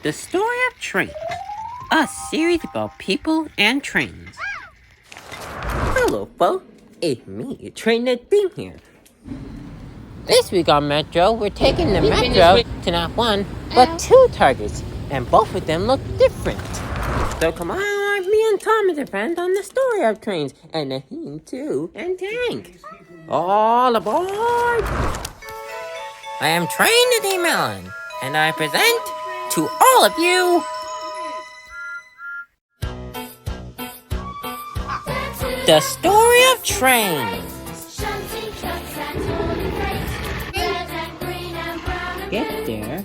The Story of Trains, a series about people and trains. Hello, folks. It's me, Train That's Been Here. This week on Metro, we're taking the Metro to not one, but two targets, and both of them look different. So come on, me and Thomas are friends on the story of trains, and the Heen too, and Tank. All aboard! I am Train the D Melon, and I present to all of you the story of trains. Get there.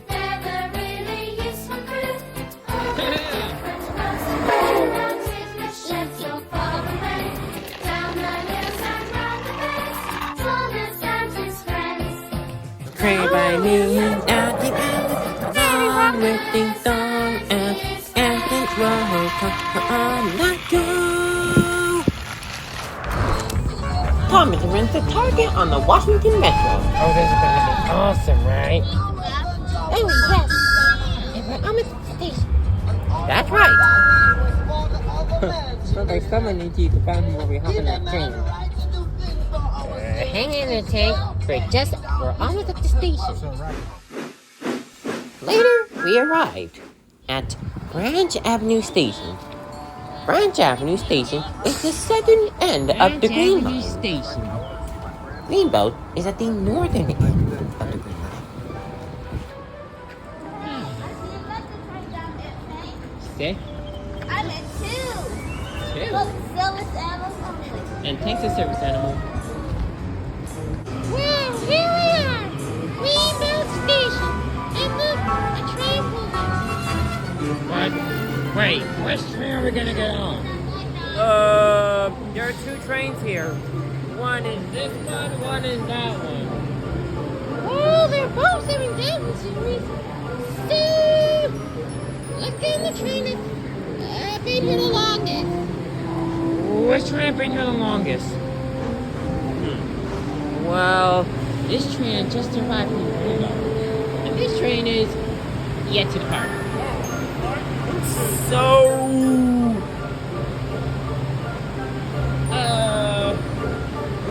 Train by noon at the end, along with ding dong and the roll. Come let's go. Thomas rents the target on the Washington Metro. Oh, this is gonna be awesome, right? Oh, yes. And we're almost at the station. That's right. Looks like someone needs you to find where we're hopping that train. Hang in there, Tank. We're almost at the station. Later, we arrived at Branch Avenue Station. Branch Avenue Station is the southern end of the Green Line. Station. Greenbelt is at the northern end of the Green Line. Stay. I'm at two. Two. Look, service animals only. And Tank's a service animal. Well, here we are. Greenbelt Station. And look, a train pulling. What? Wait, which train are we gonna get on? There are two trains here. One is this one is that one. Oh, they're both serving Denton series. So, let's get in the train that's been here the longest. Which train been here the longest? Well, This train just arrived from Greenbelt. And this train is yet to depart.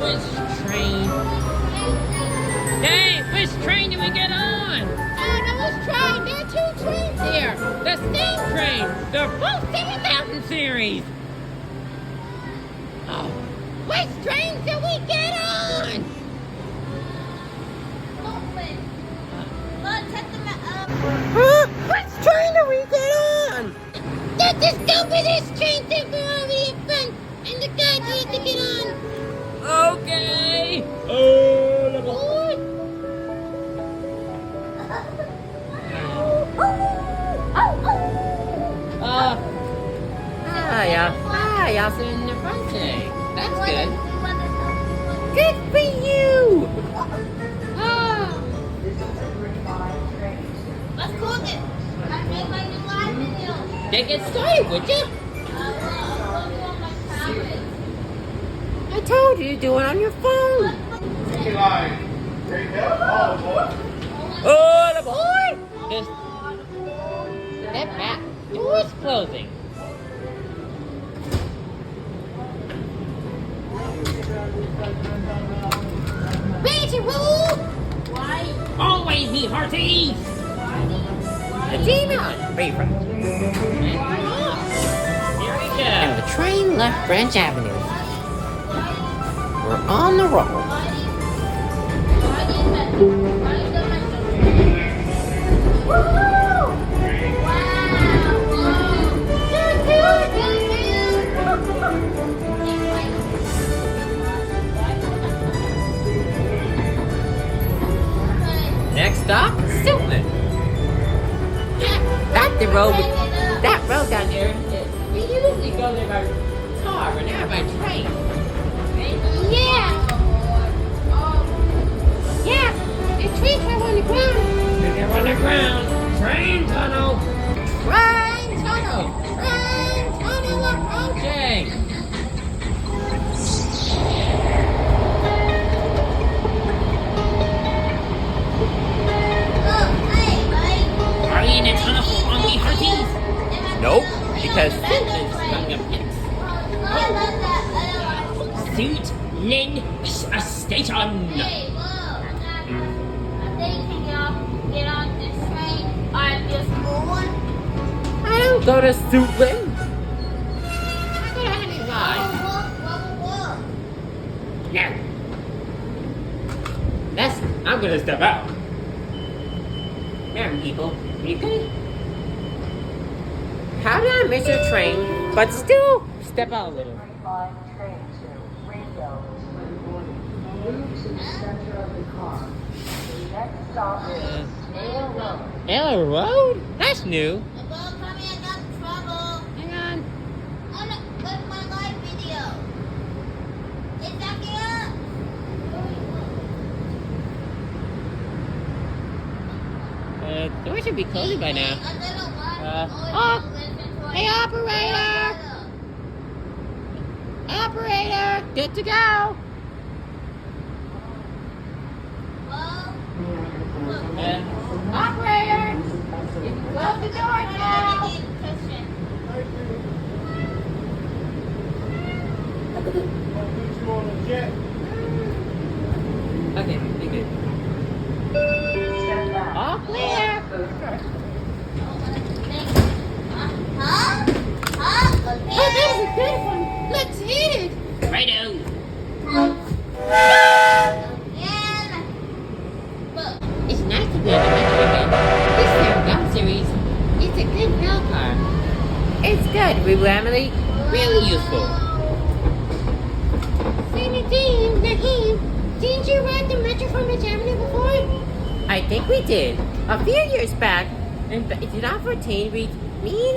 Which train? Hey, which train do we get on? Now let's try. There are two trains here. The steam train! The full 7000 series! Oh, which train do we get on? Look, check them out. which train do we get on? That's the stupidest train temporarily in front, and the guy needs to get on. Okay! Oh, the Boy. Y'all in the front tank. That's good. Good for you! Oh, Let's cook it. I made my new live video. Then get started, would you? I told you to do it on your phone. Oh, the boy! Just step back. Door's closing. ready to roll? Always be hearty! The Demon favorite. Here we go. And the train left Branch Avenue. We're on the roll. Next stop, Siltman. That's the road. That road down there. We usually go there by car, but now by train. Yeah. Yeah, the trains are on the ground. They're on the ground. Train tunnel. Train tunnel approaching. Are we in the tunnel for only A station! Hey, whoa, I think can get on this train on this one. I don't go to Suitland. I go to Honey Line. Whoa. No. I'm gonna step out. Damn, people. You good? How did I miss your train, but still Step out a little. Line train to Ringo move to the center of the car. The next stop is Naylor Road. Ella Road? That's new. Well, Tommy, I got in trouble. Hang on. Oh, no, where's my live video? It's back here. Doors should be closing by now. I don't know why. Hey, operator! Operator! Good to go! Operator! You can close the door now! Okay, you good. Step back. All clear! Huh? Oh, that was a good one. Let's hit it. Righto! Again. Look. It's nice to be on the metro again. This Sam Gum series, it's a good rail car. It's good, we will, Emily. Really useful. Naheem, didn't you ride the Metro from Mitch Avenue before? I think we did. A few years back, in 2014, me,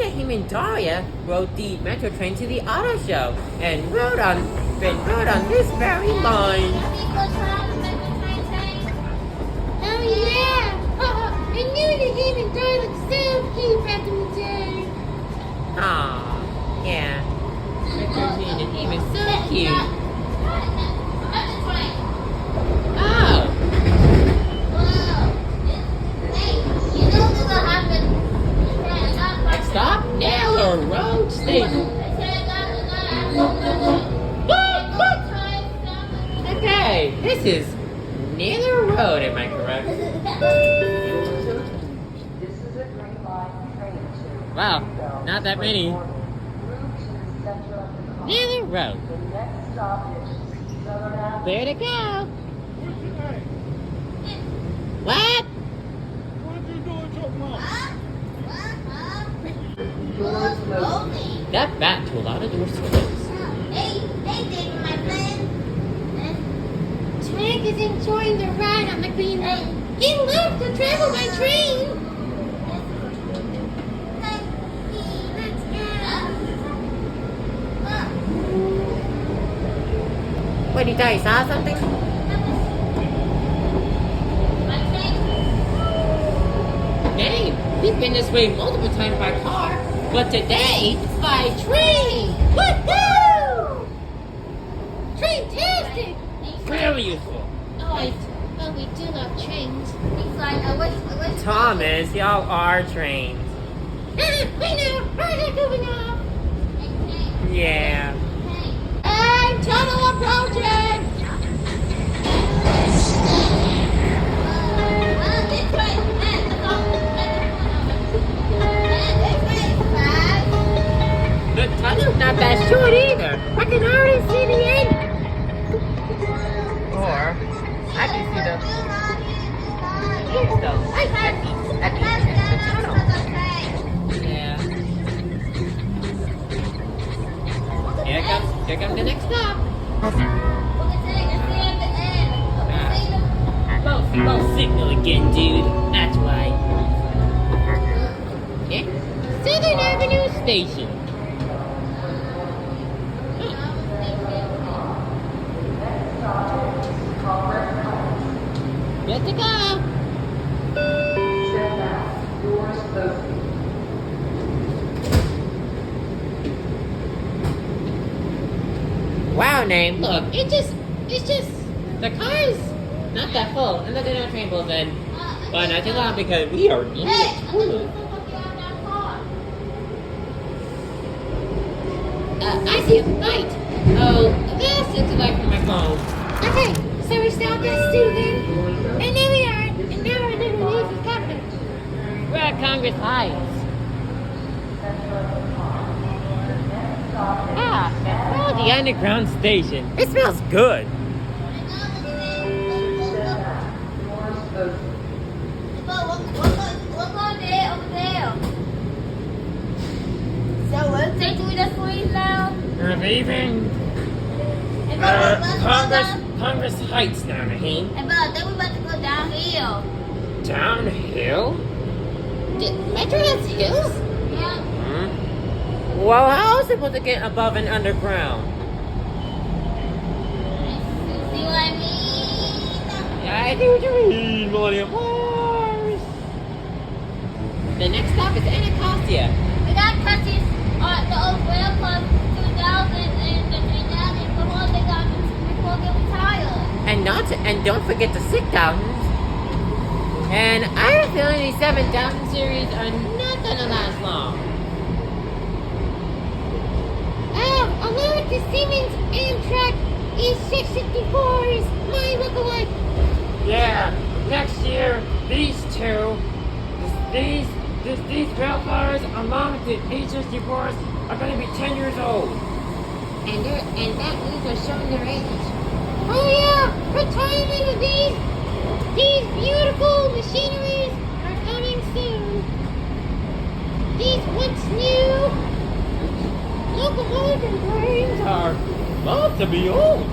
Naheem, and Daria rode the metro train to the auto show and rode on this very line. Oh yeah! I knew Naheem and Dora looked so cute back in the day. Aw, yeah. Metro train and Naheem is so cute. Cute. Oh! Stop Naylor Road Station. Okay, this is Naylor Road, am I correct? This is a Green Line train to Wow, Ringo. not that many. Move to the center of the car. Naylor Road. The next stop is Southern Avenue. Where to go? What? Doors closed. Step back to allow the doors to close. Hey, David, my friend. Twig is enjoying the ride on the Green Line. He loves to travel by train. Let's What did you tell you saw something? Dang, we've been this way multiple times by car, but today it's by train. Woohoo! Train-tastic! Very useful. Oh, we do love trains. Thomas, y'all are trains. I know! Are they moving off? Yeah. And tunnel approaching! The tunnel's not that short either. I can already see the end. Or I can see the at the end of the tunnel. Yeah. Here comes the next stop. Both signal again, dude. That's why. Yeah. Southern Avenue Station. Good to go. Step back. Doors closing. Wow, name. Look, it's just, the car's not that full, and the dinner train pulls in. But not too long because we are in the tunnel. I see a light. Oh, that's just a light from my phone. Okay, so we stopped at Steuben, and there we are, and now we're underneath the Capitol. We're at Congress Heights. Ah, oh, the underground station. It smells good. So what they do the squeeze now? We're leaving Congress Heights now, Naheem. And but then we about to go downhill. Downhill? Metro has hills? Yeah. Well, how is it supposed to get above and underground? See what I mean? Yeah, I think what you mean, Millennium Mars. The next stop is Anacostia. We got touches on the old rail club 2000 and the 3000 before they retired. And don't forget the 6000s. And I have a feeling these 7000 series are not gonna last long. Along with the Siemens Amtrak E664's my lookalike. Yeah, next year these rail cars along with the E64s are gonna be 10 years old. And that means they're showing their age. Oh yeah, retirement of these beautiful machineries are coming soon. These once new locomotive trains Are about to be old.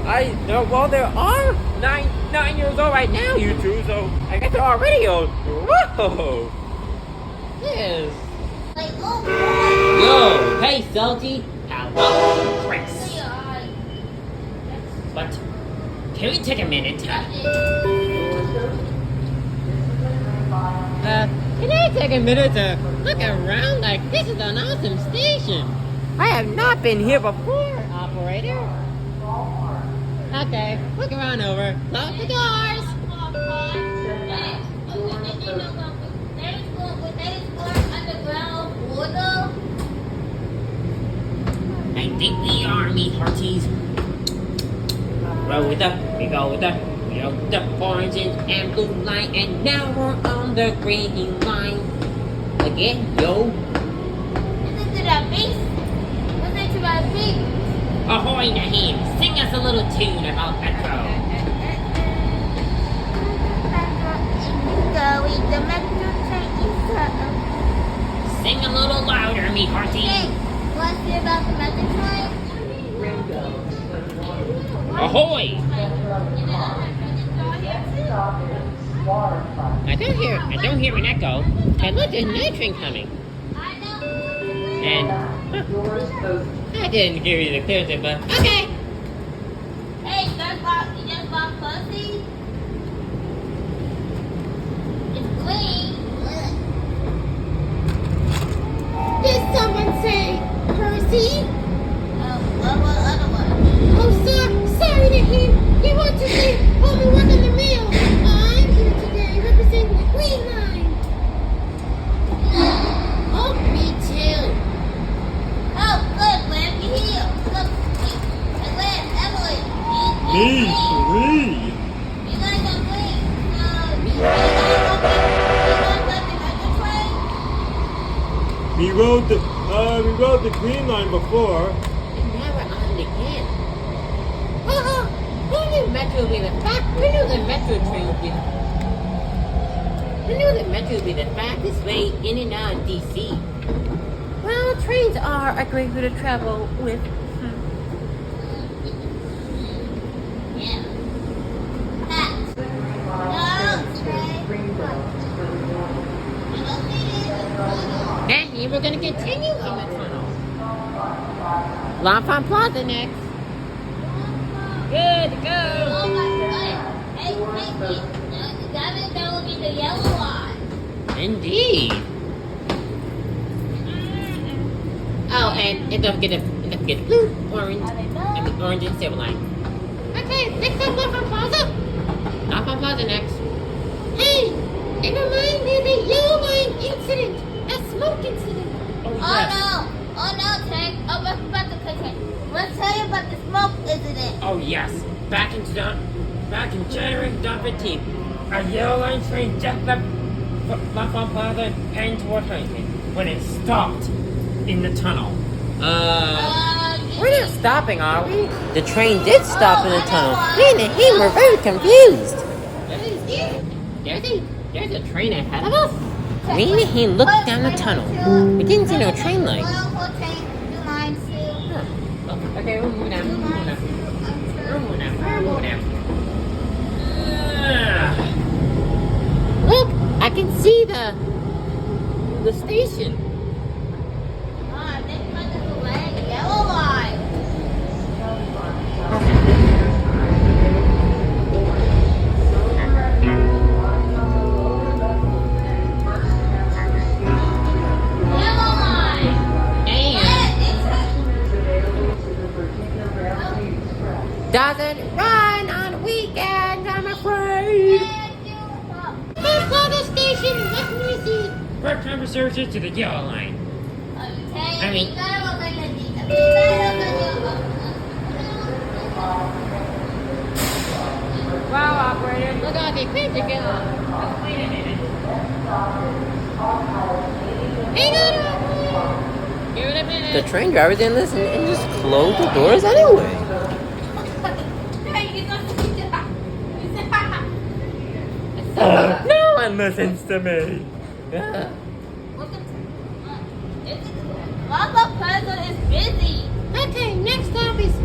Well, there are nine years old right now, you two, so I guess they're already old. Whoa! Yes. Like, oh, Yo, hey, Salty. How about Chris? boy. But can we take a minute? Can I take a minute to look around? Like, this is an awesome station. I have not been here before, operator. Okay, look around over. Close the doors. I think we are, me hearties. Roll with the, we go with the orange and blue line, and now we're on the green line. Again, yo. Ahoy, Naheem, sing us a little tune about Metro. Sing a little louder, me hearties. Ahoy! I don't hear an echo. And look, there's night train coming. And I didn't give you the clearance, but okay. Hey, you just bought pussy? It's clean. Did someone say Percy? What other one? Oh, sorry, Naheem. You want to say all the work on the mail? I'm here today representing the Green Line. Oh, me too. Oh, good, Glenn, you're here. Look, Glenn, Emily. Me. You guys are clean. You guys We rode the Green Line before. And now we're on it again. Who knew Metro would be the fact? Who knew the Metro train would be the Who knew that Metro would be the fastest way in and out of DC? Well, trains are a great way to travel with. Yeah. Hat. No, Trey. And we're gonna continue in the tunnel. L'Enfant Plaza next. Good to go. Oh my God. Hey, that would be the yellow one. Indeed. Oh, and don't forget the blue, orange, and the orange and silver line. Okay, next up, L'Enfant Plaza. L'Enfant Plaza next. Hey, it reminds me of the Yellow Line incident, a smoke incident. Oh no, Tank. I'm about to cut it. Let's tell you about the smoke incident. Oh yes, back in January 2015, a yellow line train just left Platform Plaza heading towards Huntington when it stopped in the tunnel. We're not stopping, are we? The train did stop in the tunnel. Me and him were very confused. There's a train ahead of us. Me and him looked down the tunnel. We didn't see no train lights. Okay, we'll move now. Look, I can see the station. Yellow line. Yellow line. Doesn't run on weekends, I'm afraid. Here's the station. Let me see. First time services to the yellow line. Wow, operator. Look at the page again. Wait a minute. Hang on. Give it a minute. The train driver didn't listen and just closed the doors anyway. No one listens to me. Mama Puzzle is busy. Okay, next stop is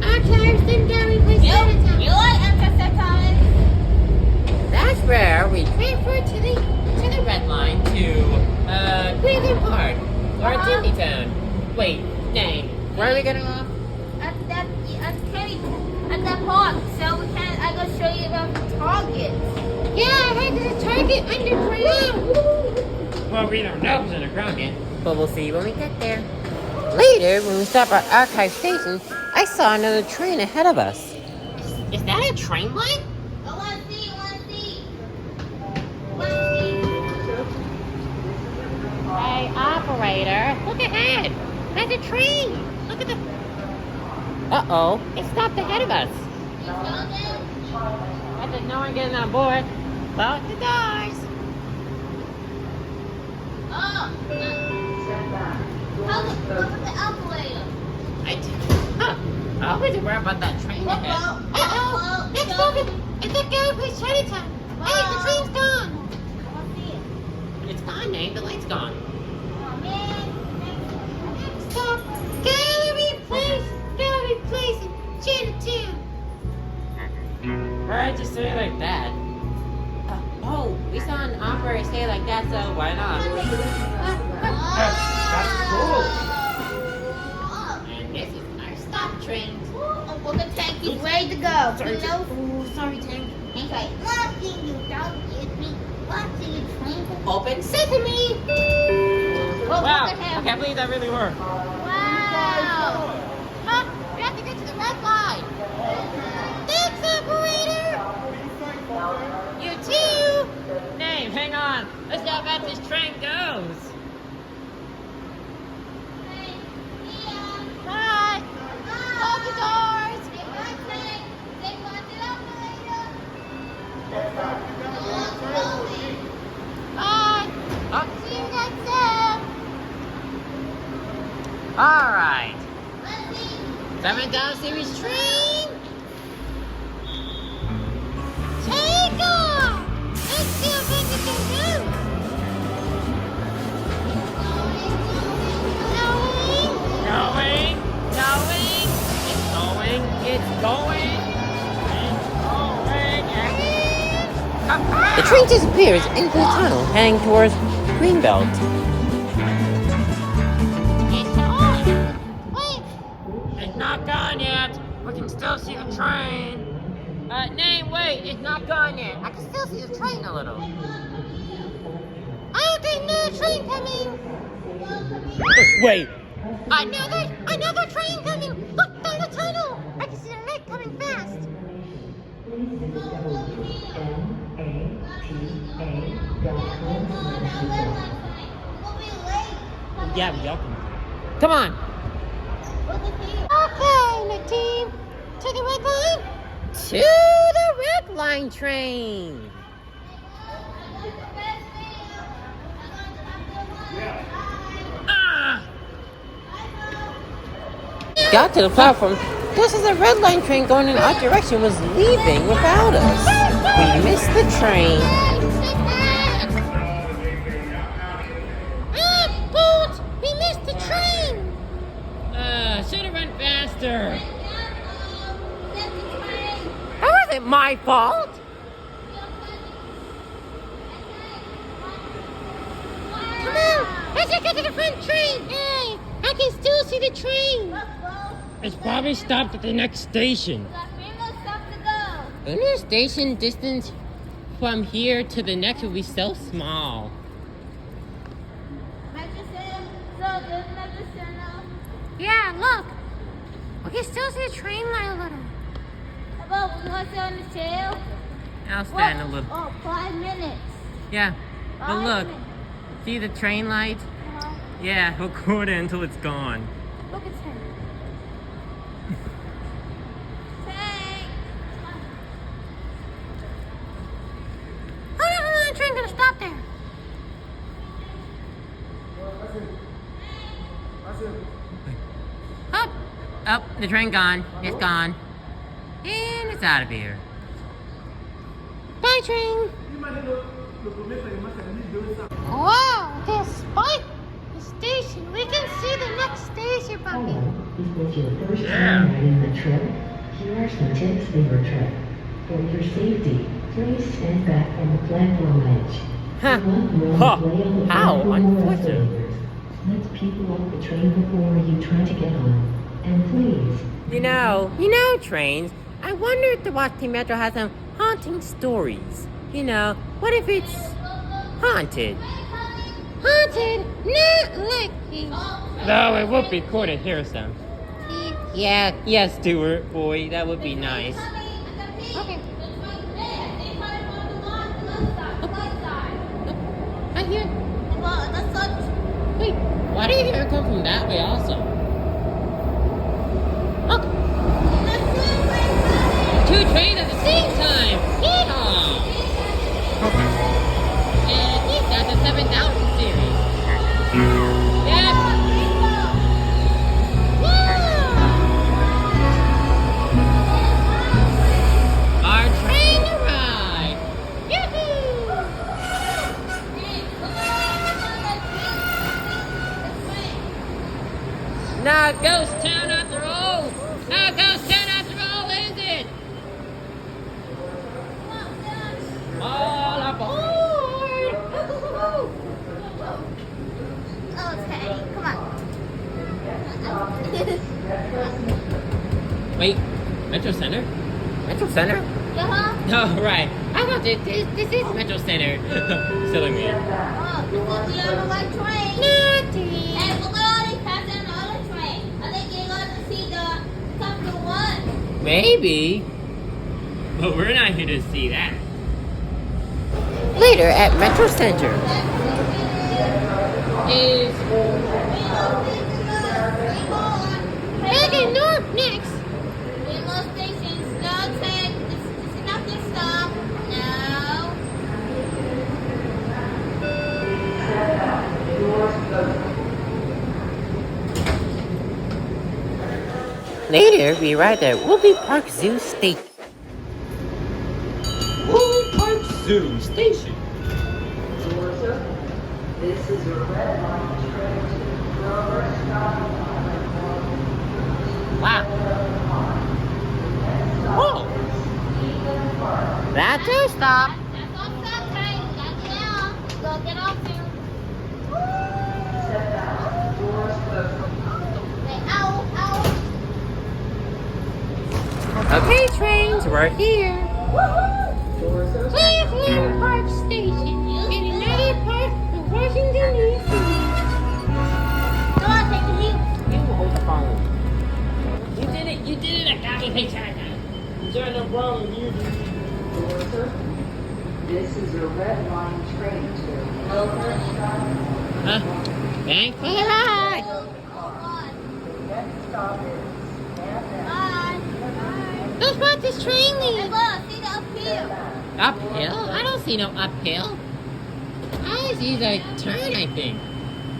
Archives in Gary Place You Chinatown. like Antiseptic? That's where we Transfer to the red line to Cleveland Park or Disney Town. Wait, dang. Where are we getting off? At that park, so we can. I go show you the Target. Yeah, I heard there's a Target underground. Well, we don't know who's underground yet. But we'll see when we get there. Later, when we stop at Archive Station, I saw another train ahead of us. Is that a train line? I want to see. Hey, operator, look ahead. There's a train. Look at the. Uh-oh. It stopped ahead of us. I said no one getting on board. Lock the doors. Look at the operator. I always worry about that train ahead. Uh-oh. Next stop is at Gary Place Chinatown. Hey, the train's gone. It's gone, Nate. The light's gone. Next stop, Gallery Place in Chinatown. Why'd you say it like that? We saw an operator say it like that, so why not? That's cool. And this is our stop train. Well, the tank is ready to go. Sorry, Tim. Okay. Watching you, don't get me. Watching you train. Open sesame! Well, Wow, look at I him. can't believe that really worked. Wow. We have to get to the red line. Thanks, operator. You too. Name, hang on. Let's see how fast this train goes. Bye. Close the doors. Bye. See you next time. Alright. 7,000 series train! Take off. Let's see how fast it can go. Going. It's going. The train disappears into the tunnel, heading towards Greenbelt. It's on. Wait. It's not gone yet. We can still see the train. Name, wait, it's not gone yet. I can still see the train a little. Okay, another train coming. Wait. Another train coming. Look down the tunnel. I can see the red coming fast. Yeah, we all can. Come on! Okay, my team. To the red line. To the Red Line train. Got to the platform. Just as the Red Line train going in our direction was leaving without us. We missed the train. Bolt! We missed the train! Should've run faster. How is it my fault? Come on! Let's get to the front train! Hey! I can still see the train! It's probably stopped at the next station. And the station distance from here to the next will be so small. Yeah, look! We can still see the train line a little. I'll stand a little. Oh, 5 minutes. Yeah, but look. See the train light? Yeah, we'll go it until it's gone. Look at him. Hold on, the train gonna stop there. Oh, the train gone. It's gone. And it's out of here. Bye, train. Wow, despite the station, we can see the next station, puppy. Hello, is this your first time riding the trip? Here are some tips for your trip. For your safety, please stand back from the platform edge. Huh. Do not roll Huh. play on the How platform or unfortunate. escalators. Let people off the train before you try to get on. And please, You know, trains. I wonder if the Washington Metro has some haunting stories. You know, what if it's haunted? Haunted, not like you. No, it would be cool to hear some. Yeah, yes, Stuart, boy, that would be nice. Okay. I hear. Wait, why do you hear it come from that way also? Look, two trains at the same time. Yeehaw! And I think that's the 7000 series. Yep. Our train arrived. Not ghost town after all. Not ghost town after all, is it? All aboard. Okay, come on. Wait, Metro Center? Metro Center? Oh, right. I thought this is Metro Center. Silly me. Oh, we on the right train. Naughty. And we're already passing another train. I think you're going to see the Capital One. Maybe. But we're not here to see that. Later at Metro Center. Is Megan North next. Rainbow Stations, no train. This is not the stop. No. later we arrived at Woolly Park Zoo Station. Woolly Park Zoo Station. Georgia, this is your red line train to Grover Stop. Wow. Whoa. That's a stop. That's off that train. Gotta get off. Go get off there. Step out, doors closed. Say, ow, ow. Okay, trains, we're here. Doors open. Cleveland Park Station in another part of Washington, D.C. Go on, take a leap. You hold the phone. You did it, I got me paycheck. There's no problem, you Doors open. This is your red line train to Grover Stop. Huh? Thanks for the ride. Hold on. The next stop is Stand Down. Bye. Bye. That's what this train Hey, leads. look, see the uphill. Uphill? I don't see no uphill. I see the turn, I think.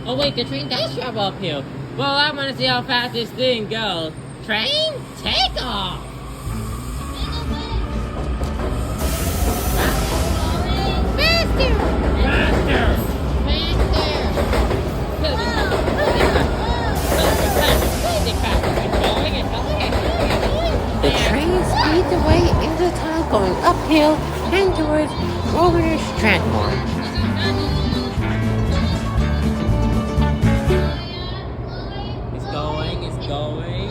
Oh wait, the train does travel uphill. Well, I want to see how fast this thing goes. Train, take off! Faster! Faster! The train speeds away into the tunnel going uphill and towards Grosvenor Strandmore. It's going.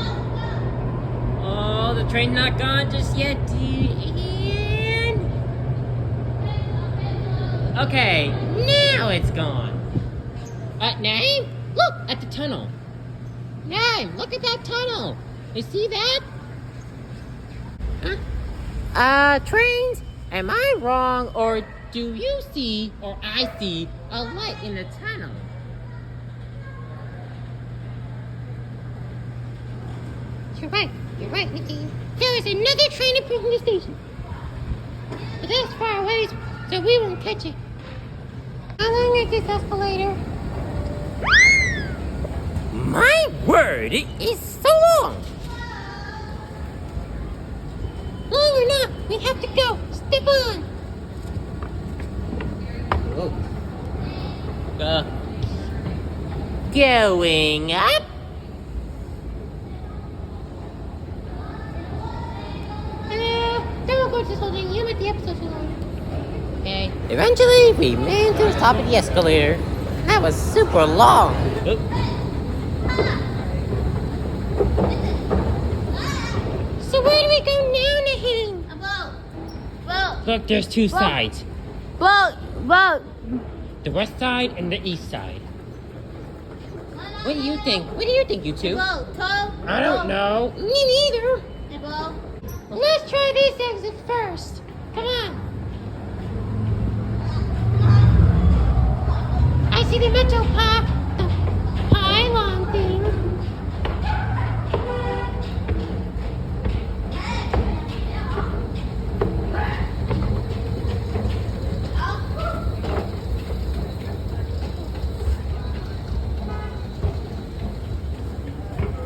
Oh, the train's not gone just yet, and... Okay, now it's gone. Name? Look at the tunnel. Name, look at that tunnel. You see that? Trains? Am I wrong, or do you see, or I see, a light in the tunnel? You're right, Mickey. There is another train approaching the station. But that's far away, so we won't catch it. How long is this escalator? My word, it is so long! Long or not, we have to go. Step on. Going up? Don't go to this whole thing. You make the episode too long. Okay. Eventually, we made it to the top of the escalator. That was super long. So where do we go now, Naheem? A boat. Look, there's two sides. Boat. The west side and the east side. What do you think? What do you think, you two? Boat. Toe. I don't know. Me neither. A boat. Let's try this exit first. Come on. I see the metal the pylon thing.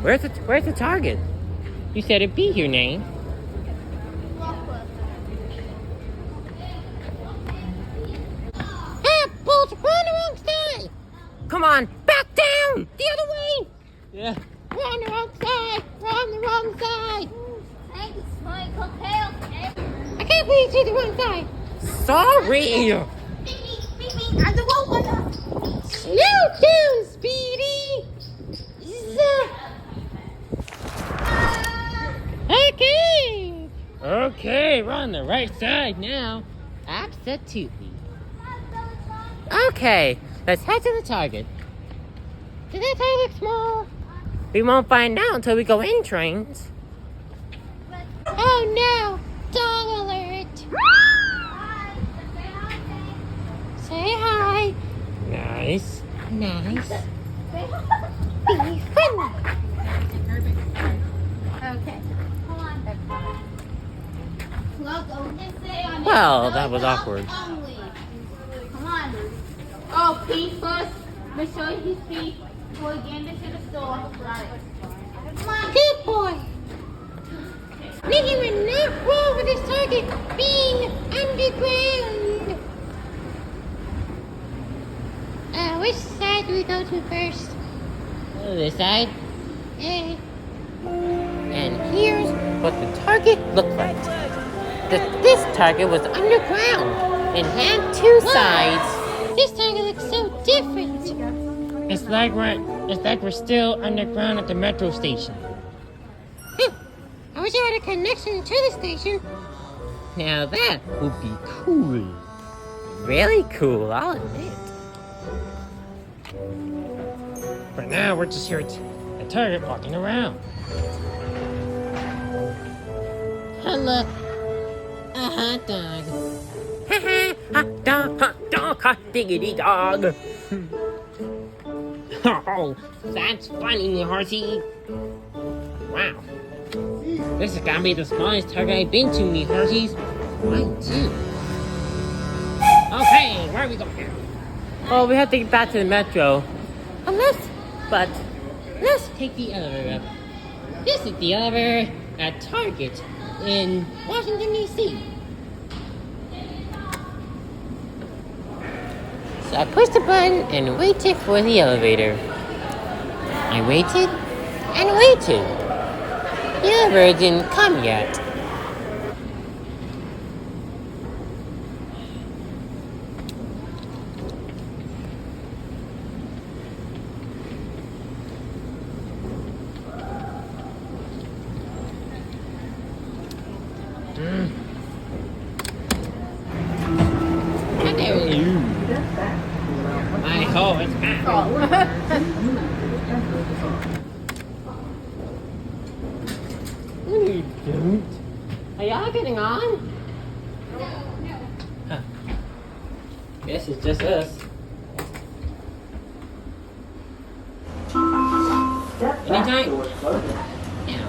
Where's the target? You said it'd be here, Name. Ah, Bolt, we're on the wrong side. Come on, back down! The other way. Yeah. We're on the wrong side. We're on the wrong side. Thanks, Michael. Okay. I can't believe you the wrong side. Sorry! I'm the one with us. Slow down, Speedy. Okay. Okay, we're on the right side now. Absolutely. Okay, let's head to the target. Does that side look small? We won't find out until we go in trains. Oh no! Dog alert! Say hi. Nice. Nice. Be friendly. Okay. Come on. Look, just say on Well, it. that was awkward. Only. Come on. Oh, pee first. Make sure he's pee. Go again to the store. Got it. Come on. Good boy. Nikki would not roll with this target being underground. Which side do we go to first? This side? Eh. And here's what the target looked like. This target was underground and had two sides. This target looks so different. It's like we're still underground at the metro station. I wish I had a connection to the station. Now that would be cool. Really cool, I'll admit. For now, we're just here at the target walking around. Hello. A hot dog. Hot dog, hot diggity dog. Oh, that's funny, Horsey. Wow. This is gonna be the smallest target I've been to, me hearties. Mine too. Okay, where are we going now? Oh, we have to get back to the metro. Let's take the elevator up. This is the elevator at Target in Washington, D.C. So I pushed the button and waited for the elevator. I waited and waited. The elevator didn't come yet. I hope it's back. No, you don't. Are y'all getting on? Guess it's just us. Anytime. Yeah.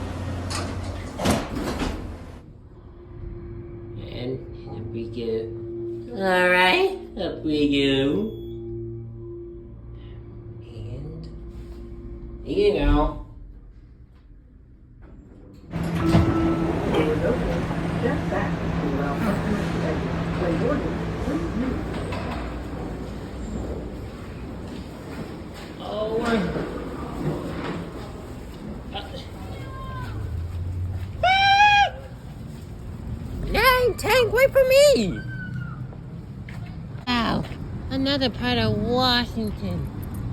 And up we go. Alright. Up we go. And you know. Step back to allow customers to exit. When boarding, please move. Oh, we're. Nine, Tank, wait for me! Wow, another part of Washington.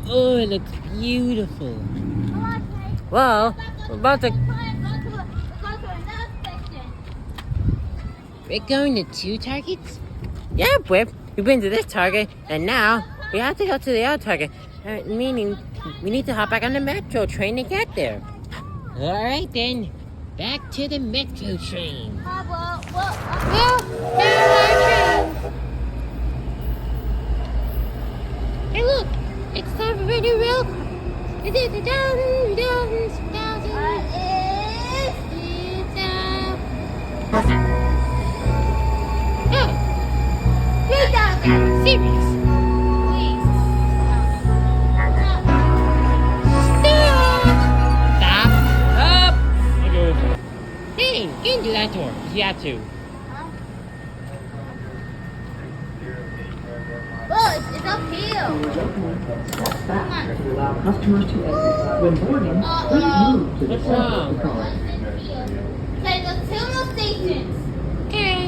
Oh, it looks beautiful. Come on, Trey. Well, we're about to... Go to another section. We're going to 2 Targets? Yeah, Whip. We've been to this Target, and now we have to go to the other Target. Meaning, we need to hop back on the metro train to get there. Alright then. Back to the metro train. Well, there's our train. Hey, look, it's time for a new rail. It is a thousands. Serious. Stop. Up. Hey, get into that door if you have to. Oh, it's uphill. Doors opening. Step back to allow customers to exit. When boarding, please move to the What's front wrong? of the car. Okay, there's 2 more stations. Okay.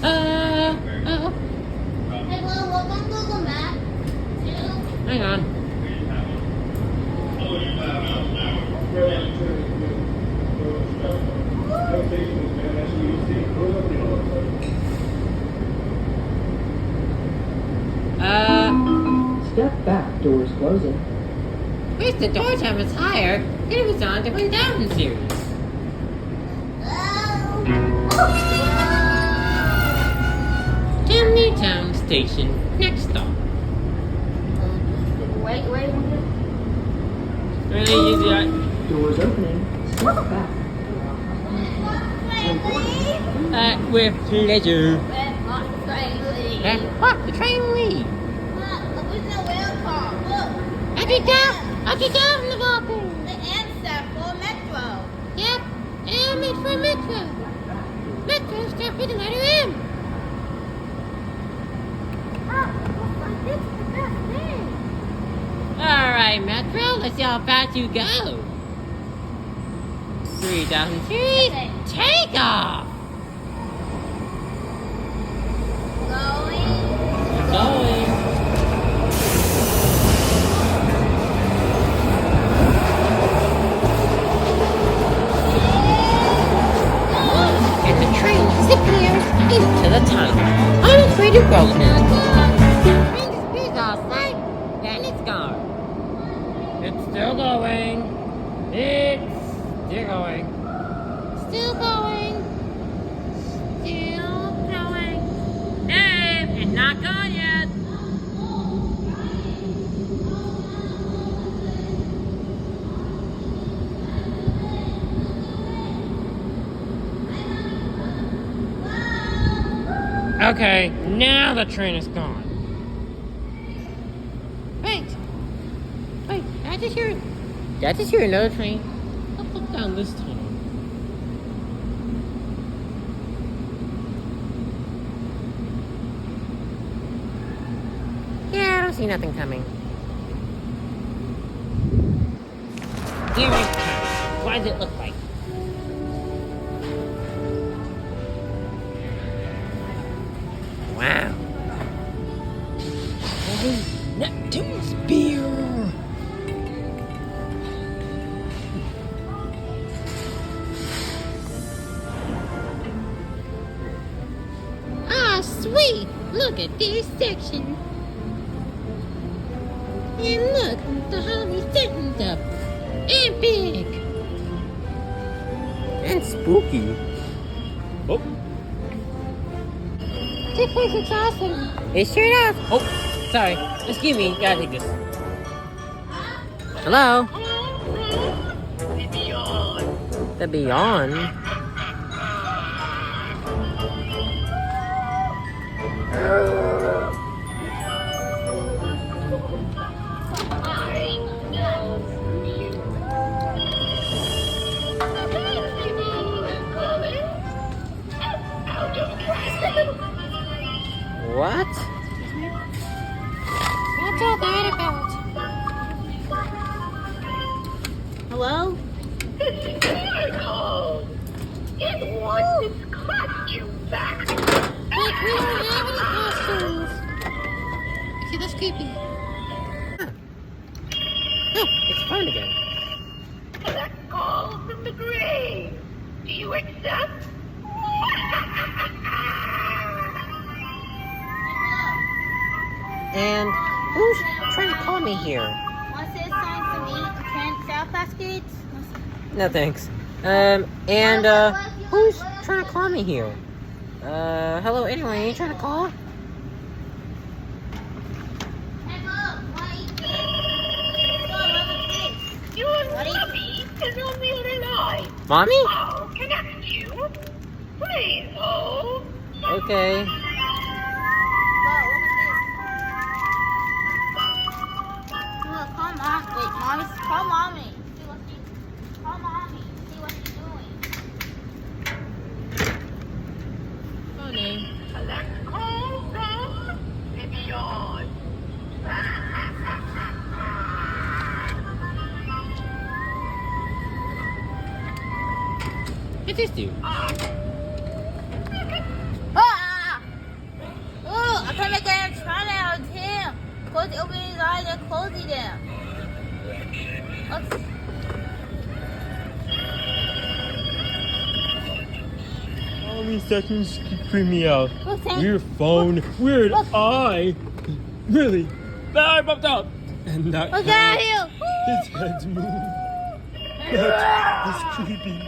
Hey, well, look on Google Maps. Hang on. Step back, doors closing. Wish the door time was higher. Then it was on the 1000 series. Tammany Town Station. Next stop. Wait. Really use that. Doors opening. Step back. With pleasure. And watch the train leave. I'll get down in the ballroom. Yep, M is for Metro. Metro starts with the letter M. Alright, Metro, let's see how fast you go. 3000 series, take off. Going. And the train disappears into the tunnel. Unaffected road now. Train disappears all sight, then it's gone. It's still going. It's still going. Still going. Still going. Hey, it's not gone yet. Okay, now the train is gone. Wait, I just hear another train. Let's look down this tunnel. Yeah, I don't see nothing coming. Here it comes. What does it look like? Wow. Neptune's beer! Ah, sweet! Look at this section. And look, the Holly setting's up. Epic! And spooky. Oh, This place looks awesome. it sure does. Oh, sorry. Excuse me, gotta take this. Hello? The Beyond? What? What's all that about? Hello? It wants its costume back. Like, we don't have any costumes. See, that's creepy. Oh, it's fun again. Collect call from the grave. Do you accept? And who's trying to call me here? Want to sign some Trent South baskets? No thanks. Who's trying to call me here? Hello, anyone, are you trying to call? Your puppy is on the other line. Mommy? I'll connect you. Please hold. Okay. Call mom. Wait, mommy. Call mommy. See what she. Call mommy. See what she's doing. Honey. Collect call from the beyond. What's this do? Ah! Oh, I can't make an trying out of him. Close open his eyes and close them. Okay. All these seconds creep me out. Look, Sam. Weird phone, weird Look. eye. Really, that eye popped out. And that Look out head, here. his head's moved. That is creepy.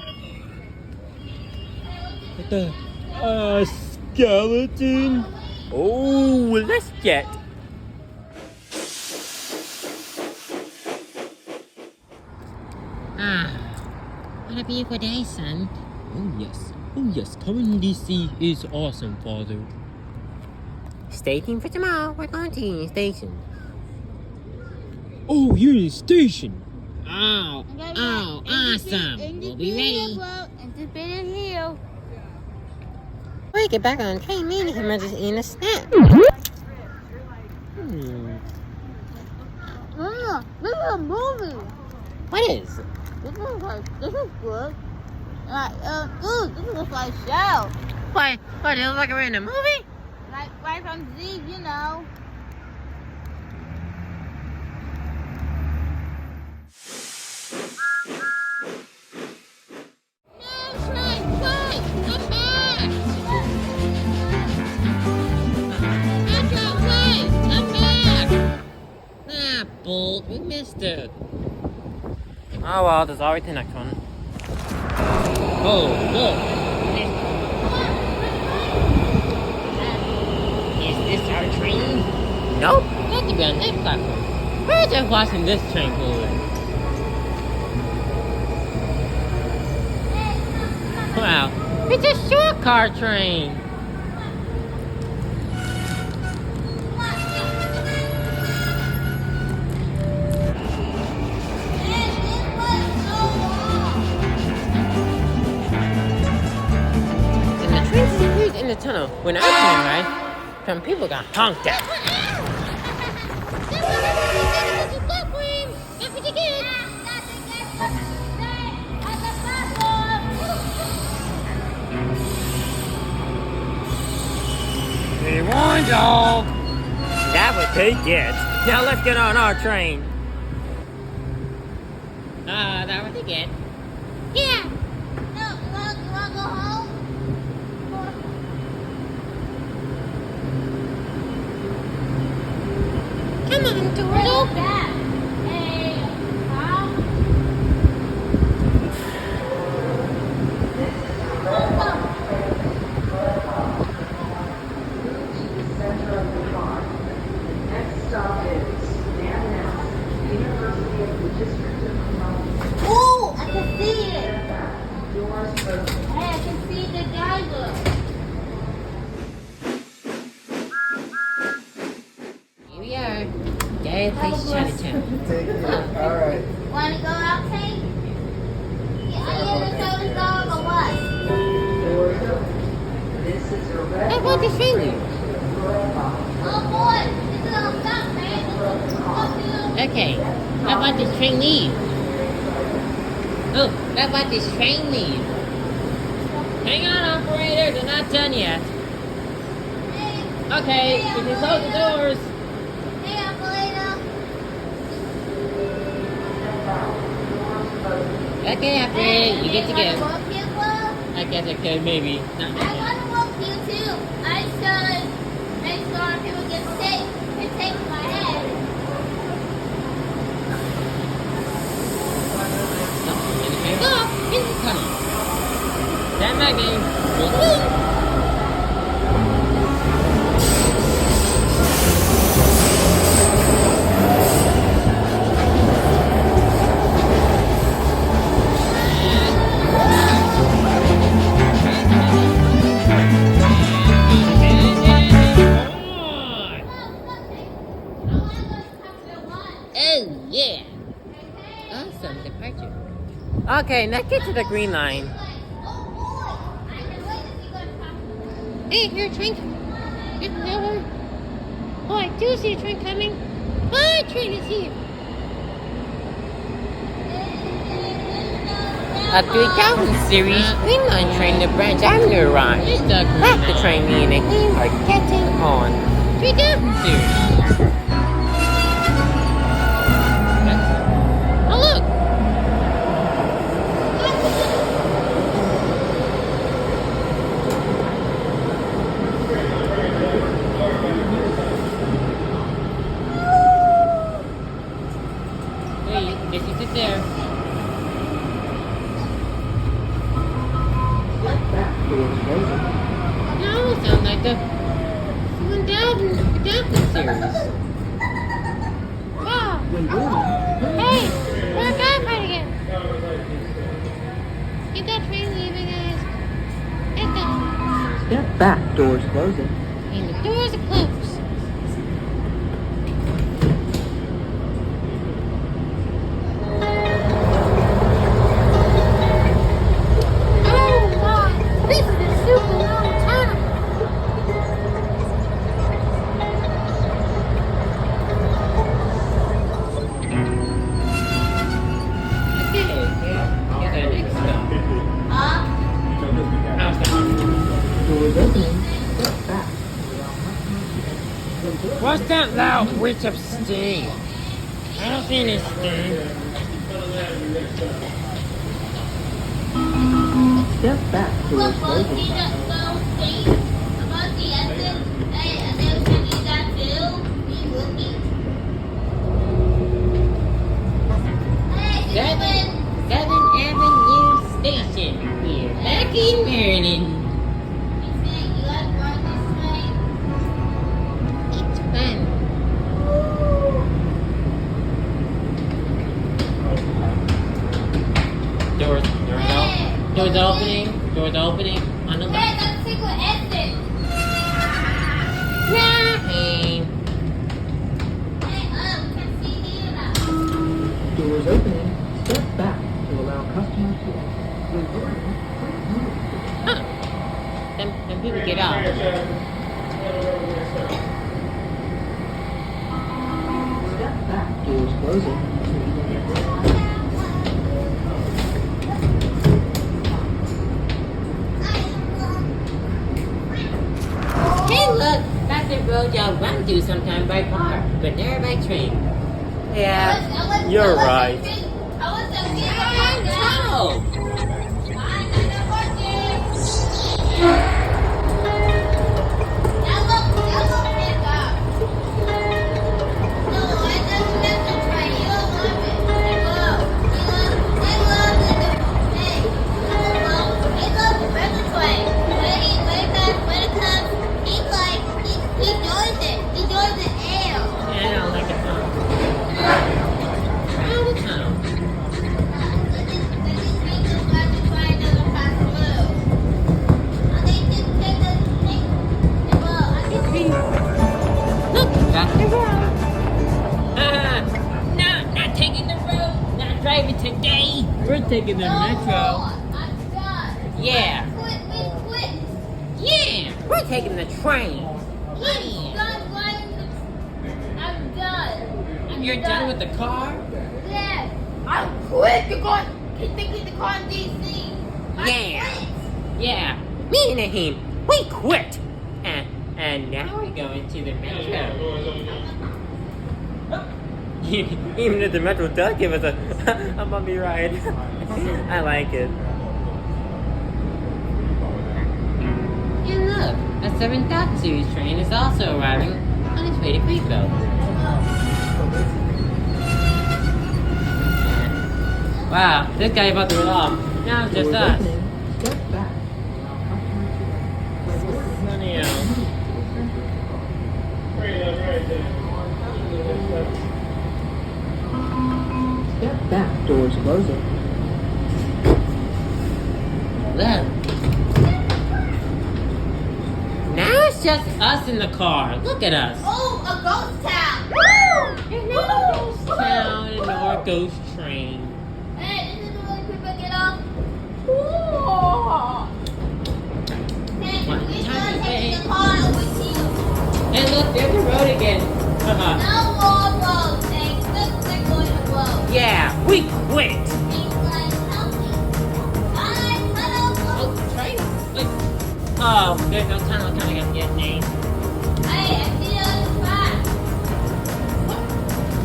What the? Skeleton? Oh, let's get. Ah, what a beautiful day, son. Oh yes. Oh yes. Coming to DC is awesome, Father. Stay tuned for tomorrow. We're going to Union Station. Oh, Union Station. Oh, awesome. We'll be ready. Anticipated here. When we get back on the train, me and him are just eating a snack. This is a movie. What is? This is good. This looks like a show. What? What? It looks like we're in a movie? Like right from Z, you know. Ah, bull. We missed it. Oh well, there's always the next one. Oh, look. Is this our train? Nope. We have to be on that platform. We're just watching this train moving. Wow. It's a short car train. in the tunnel when I came, right? Some people got honked at. They warned y'all. That what they get. Now let's get on our train. That was good. Yeah. No, you wanna go home? Come on, Turtle. Back. Hey, how? Center of the car. The next stop is Van Ness, University of the District of Columbia. Ooh, I can see it. Doors open. Hey, I can see the driver. Here we are. Gay Place Chinatown. All right. Wanna go outside? Yeah, are you gonna tell us dog or what? Doors open. This is a red How about the finger? Oh boy, it's gonna stop, man. Okay, how about this train leave? Oh, how about this train leave? Hang on, operator, they're not done yet. Okay, we can close the doors. Hey, operator. Okay, operator, you get to Wanna go. walk here, Will? I guess I could, maybe. Not I maybe. want to walk here too. I should make sure people get sick and take my head. Oh, in the tunnel. Stand by, babe. Oh, yeah. Awesome departure. Okay, now get to the green line. Hey, here, train. No. Oh, I do see a train coming. My train is here. A 3000 series Green Line train to Branch Avenue arrives. That's the train me and Akeem are getting on. 3000 Series. Oh, look. Wait, this is it there. No, it sounds like the 1000 Series. Wow. Hey, we're a firefight again. Get that train leaving, guys. Get that. Step back, doors closing. And the doors are closed. Oh my, this is a super long tunnel. Okay, here's our next stop. Doors opening. Step back. What's that loud witch of steam? I don't see any steam. Step back. Doors closing. Seventh Avenue Station here, back in Maryland. It's fun. Doors opening on the left. Hey. Doors opening. Step back to allow customers to exit. The doors then people get off. Step back. Doors closing. Hey, look, that's the road y'all run to sometime by car, but never by train. Yeah, you're right. Oh, yeah, I don't like it. All the time. Look, got the road. No, not taking the road. Not driving today. We're taking the metro. I'm done. Yeah, Quit. yeah, we're taking the train. I'm done riding I'm done. You're done with the car? Yes. I'm quit. You're taking the car in DC. Yeah. Yeah, me and him, we quit. And now we're going to the metro. Even if the metro does give us a bumpy ride, I like it. And look, a 7000 series train is also arriving on its way to Greenville. Wow, this guy about to roll off. Now it's just Doors us. opening. Step back. Funny, Step back. Doors closing. Look. Now it's just us in the car. Look at us. Oh, a ghost town. Woo! Ghost town and our ghost train. Hey, this is the way people get off. Whoa! Hey, One we time should a take day. the car with you. And look, there's the road again. Haha. No more roads, thanks. We're going to road. Yeah, we quit. Things like healthy. Bye, hello. Oh, train. Wait. Oh, there's no tunnel coming up yet, Nate. Hey, I see you on the track.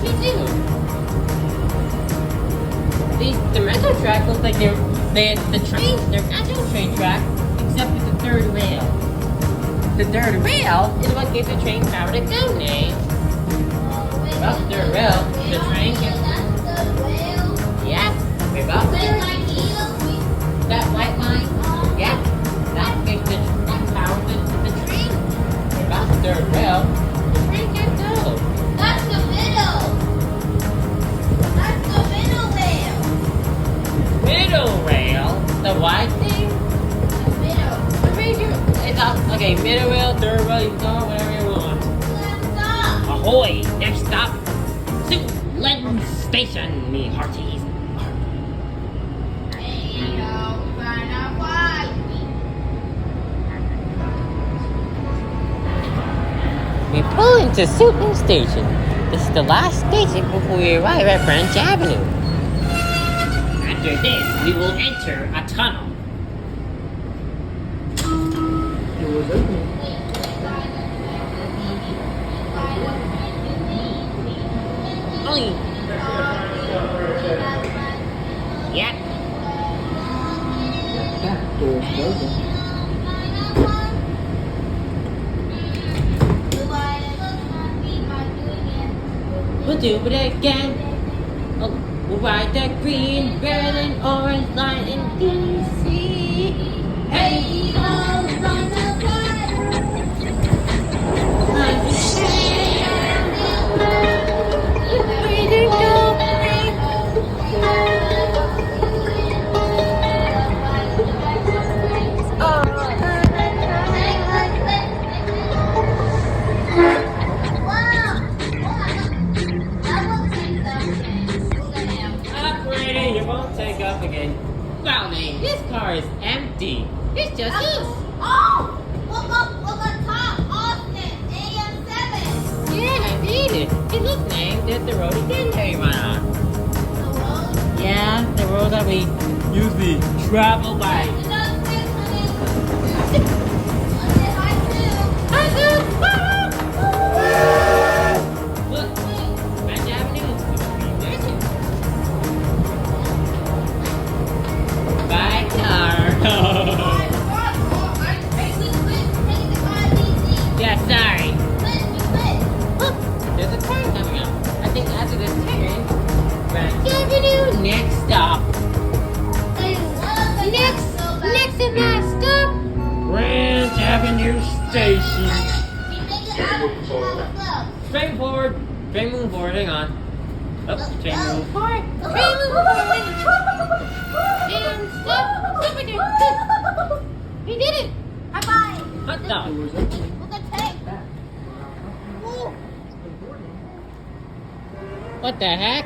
We do. The metro track looks like the train, they're natural train track, except for the third rail. The third rail is what gives the train power to go, Nate. Well, third rail, the train can. That's the rail. Yeah, we're about Wait, there. like here, That white line, yeah, that makes that power the train. We're about the third rail. The train can't go. that's the middle. That's the middle rail. Middle rail, the white thing. The middle. The major, it's up. Okay, middle rail, third rail, you can go whatever you want. Let's stop. Ahoy! Next stop, Suitland Station, me hearties. Hey, find out why. We pull into Suitland Station. This is the last station before we arrive at Branch Avenue. After this, we will enter a tunnel. Doors opening. Only. Yep. Step back. Doors closing. We'll do it again. Oh, we'll ride the green, red, and orange line in DC. Hey, ho, run the Where to go? Operator, you won't take up again. Wow, Nate, this car is empty. It's just at the road again, Harry. Yeah, the road that we usually travel by. Look, Match Avenue is there's it. Bye, car. Yeah, sorry. Look, there's a turn coming up. I think after this turn, Match Avenue, next stop. Next and last stop. Branch Avenue Station. Straight forward. Straight move forward. Hang on. Oh, straight move forward. Train move forward. And stop. Stop right there. You did it. Bye-bye. Hot dog. Doors open. Look at Ted. Back. What the heck?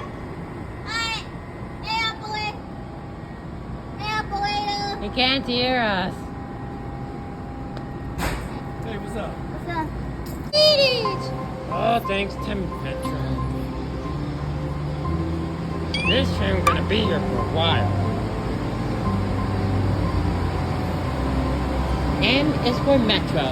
You can't hear us. Hey, what's up? Did it. Oh, thanks to Metro. This train's gonna be here for a while. M is for Metro.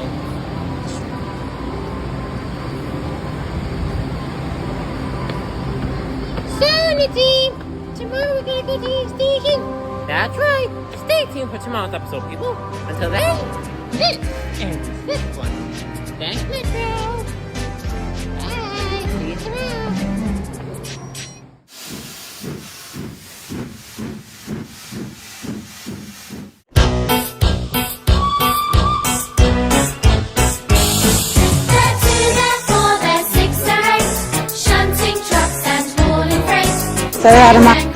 So, Nadine, tomorrow we're gonna go to the station. That's right. Stay tuned for tomorrow's episode, people. Until then, this ends this one. Thanks, Metro. Bye. See you tomorrow. Say hi to my